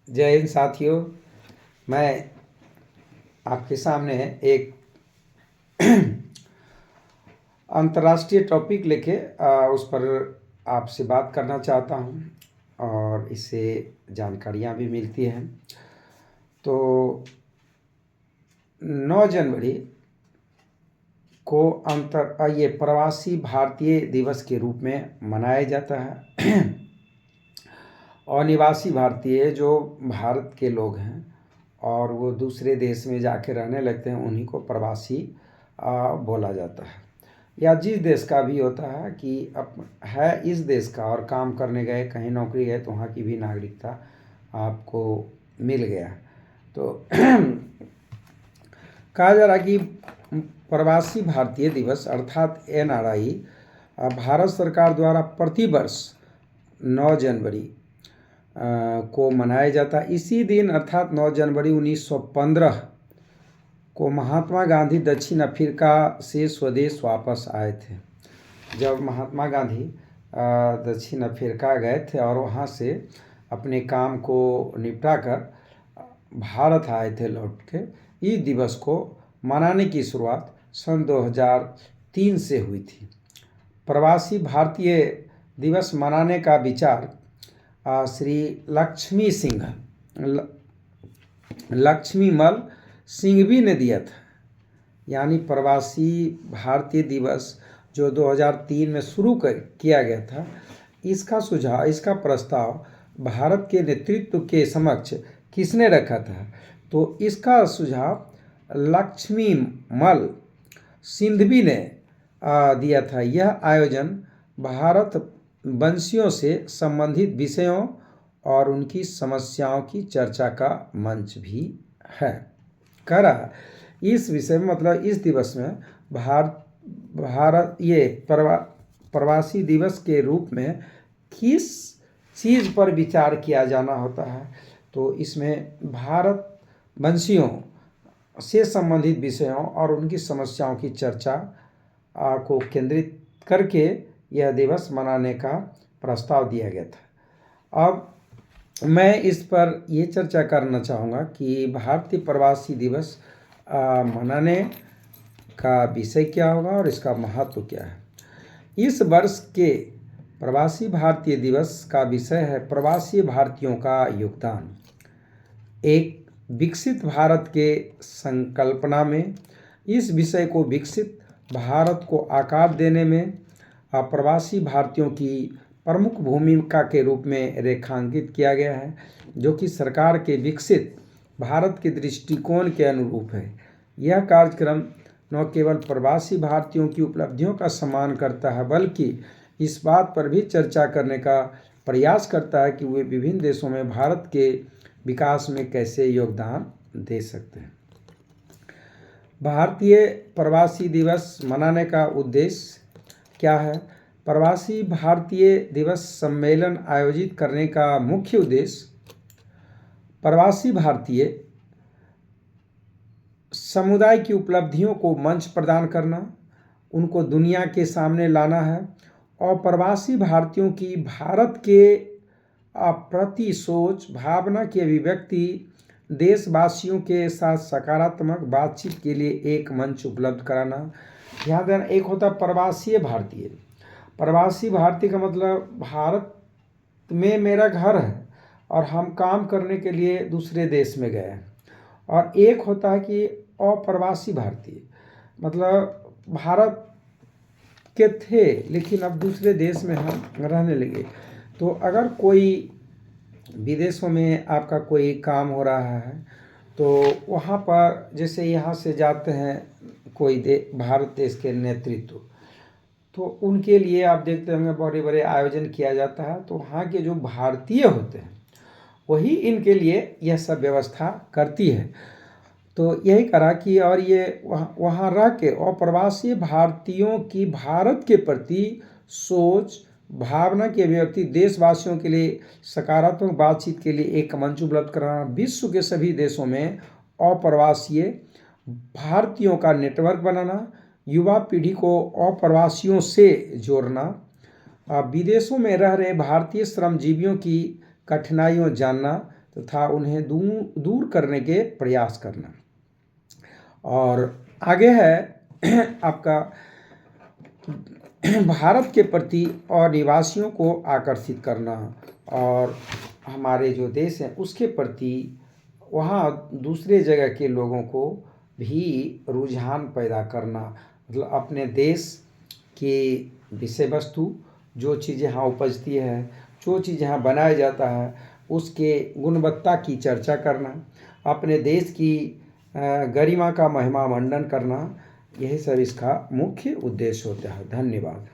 जय हिंद साथियों। मैं आपके सामने एक अंतर्राष्ट्रीय टॉपिक लेके उस पर आपसे बात करना चाहता हूं और इससे जानकारियां भी मिलती हैं। तो 9 जनवरी को ये प्रवासी भारतीय दिवस के रूप में मनाया जाता है। अनिवासी भारतीय जो भारत के लोग हैं और वो दूसरे देश में जाके रहने लगते हैं, उन्हीं को प्रवासी बोला जाता है। या जिस देश का भी होता है कि अब है इस देश का और काम करने गए, कहीं नौकरी गए, तो वहाँ की भी नागरिकता आपको मिल गया। तो कहा जा रहा कि प्रवासी भारतीय दिवस अर्थात NRI भारत सरकार द्वारा प्रतिवर्ष 9 जनवरी को मनाया जाता। इसी दिन अर्थात 9 जनवरी 1915 को महात्मा गांधी दक्षिण अफ्रीका से स्वदेश वापस आए थे। जब महात्मा गांधी दक्षिण अफ्रीका गए थे और वहाँ से अपने काम को निपटा कर भारत आए थे लौट के, इस दिवस को मनाने की शुरुआत सन 2003 से हुई थी। प्रवासी भारतीय दिवस मनाने का विचार श्री लक्ष्मीमल सिंघवी ने दिया था। यानी प्रवासी भारतीय दिवस जो 2003 में शुरू किया गया था, इसका प्रस्ताव भारत के नेतृत्व के समक्ष किसने रखा था? तो इसका सुझाव लक्ष्मीमल सिंघवी ने दिया था। यह आयोजन भारत वंशियों से संबंधित विषयों और उनकी समस्याओं की चर्चा का मंच भी है। कह रहा इस विषय में, मतलब इस दिवस में भारत ये प्रवासी दिवस के रूप में किस चीज़ पर विचार किया जाना होता है? तो इसमें भारत वंशियों से संबंधित विषयों और उनकी समस्याओं की चर्चा को केंद्रित करके यह दिवस मनाने का प्रस्ताव दिया गया था। अब मैं इस पर ये चर्चा करना चाहूँगा कि भारतीय प्रवासी दिवस मनाने का विषय क्या होगा और इसका महत्व क्या है। इस वर्ष के प्रवासी भारतीय दिवस का विषय है प्रवासी भारतीयों का योगदान। एक विकसित भारत के संकल्पना में इस विषय को विकसित भारत को आकार देने में प्रवासी भारतीयों की प्रमुख भूमिका के रूप में रेखांकित किया गया है, जो कि सरकार के विकसित भारत के दृष्टिकोण के अनुरूप है। यह कार्यक्रम न केवल प्रवासी भारतीयों की उपलब्धियों का सम्मान करता है, बल्कि इस बात पर भी चर्चा करने का प्रयास करता है कि वे विभिन्न देशों में भारत के विकास में कैसे योगदान दे सकते हैं। भारतीय प्रवासी दिवस मनाने का उद्देश्य क्या है? प्रवासी भारतीय दिवस सम्मेलन आयोजित करने का मुख्य उद्देश्य प्रवासी भारतीय समुदाय की उपलब्धियों को मंच प्रदान करना, उनको दुनिया के सामने लाना है और प्रवासी भारतीयों की भारत के प्रति सोच भावना की अभिव्यक्ति देशवासियों के साथ सकारात्मक बातचीत के लिए एक मंच उपलब्ध कराना। ध्यान देना, एक होता प्रवासी भारतीय। प्रवासी भारतीय का मतलब भारत में मेरा घर है और हम काम करने के लिए दूसरे देश में गए हैं। और एक होता है कि अप्रवासी भारतीय, मतलब भारत के थे लेकिन अब दूसरे देश में हम रहने लगे। तो अगर कोई विदेशों में आपका कोई काम हो रहा है तो वहाँ पर जैसे यहाँ से जाते हैं कोई भारत देश के नेतृत्व, तो उनके लिए आप देखते होंगे बड़े बड़े आयोजन किया जाता है। तो वहाँ के जो भारतीय होते हैं वही इनके लिए यह सब व्यवस्था करती है। तो यही करा कि और ये वहाँ रह के अप्रवासी भारतीयों की भारत के प्रति सोच भावना की अभिव्यक्ति देशवासियों के लिए सकारात्मक बातचीत के लिए एक मंच उपलब्ध कराना, विश्व के सभी देशों में अप्रवासी भारतीयों का नेटवर्क बनाना, युवा पीढ़ी को अप्रवासियों से जोड़ना, विदेशों में रह रहे भारतीय श्रमजीवियों की कठिनाइयों जानना, तथा उन्हें दूर करने के प्रयास करना। और आगे है आपका भारत के प्रति और निवासियों को आकर्षित करना, और हमारे जो देश हैं उसके प्रति वहाँ दूसरे जगह के लोगों को भी रुझान पैदा करना। मतलब अपने देश की विषय वस्तु, जो चीज़ यहाँ उपजती है, जो चीज़ यहाँ बनाया जाता है, उसके गुणवत्ता की चर्चा करना, अपने देश की गरिमा का महिमा मंडन करना, यही सब इसका मुख्य उद्देश्य होता है। धन्यवाद।